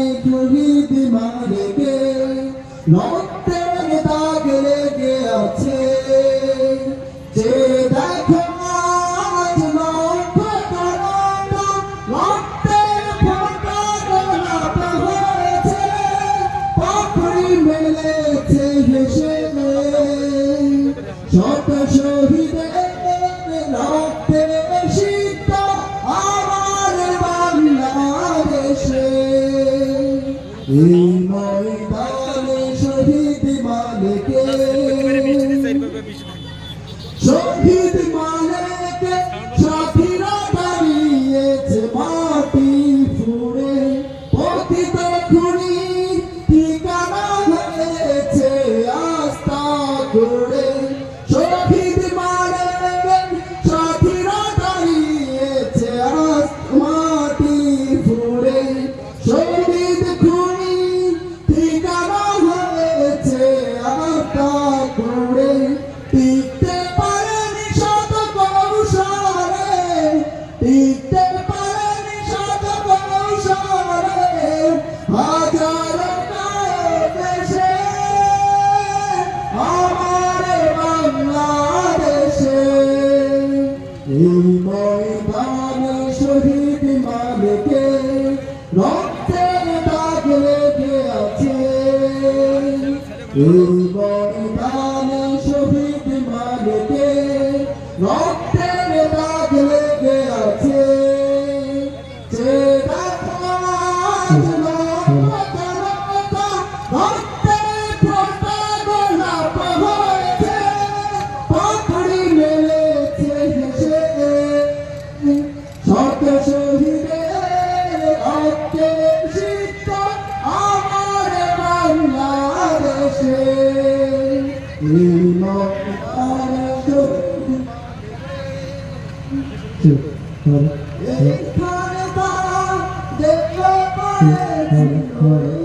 শহীদ মালিকে রক্তের দাগ লেগে আছে। যে দেখো আজ লক্ষ করোনা রক্তের ফোঁটা গোলাপ হয়েছে, পাপড়ি মেলেছে হেসে শত শহীদের রক্তের সিক্ত আমার বাংলাদেশে। এই ময়দানে শহীদ মালিকে শহীদ মালিকে সাথীরা দাঁড়িয়েছে মাটি ফুঁড়ে, পতিত খুনি ঠিকানা হয়েছে আস্থা গড়ে। শহীদ মালিকে সাথীরা দাঁড়িয়েছে মাটি ফুঁড়ে, শহীদ খুনি ঠিকানা হয়েছে আস্থা গড়ে। টিকতে পারেনি শত কৌশলে, টিকতে পারেনি শত কৌশলে হাজারো দেশে আমার বাংলাদেশে। এই ময়দানে শহীদ মালিকে রক্তের দাগ লেগে আছে। এই ময়দানে শহীদ মালিকে রক্তের দাগ লেগে আছে। যে দেখো আজ লক্ষ করোনা রক্তের ফোঁটা গোলাপ হয়েছে, পাপড়ি মেলেছে হেসে শত শহীদের রক্তের সিক্ত আমার বাংলাদেশে। এই ময়দানে এইখানে তারা দেখতে পারে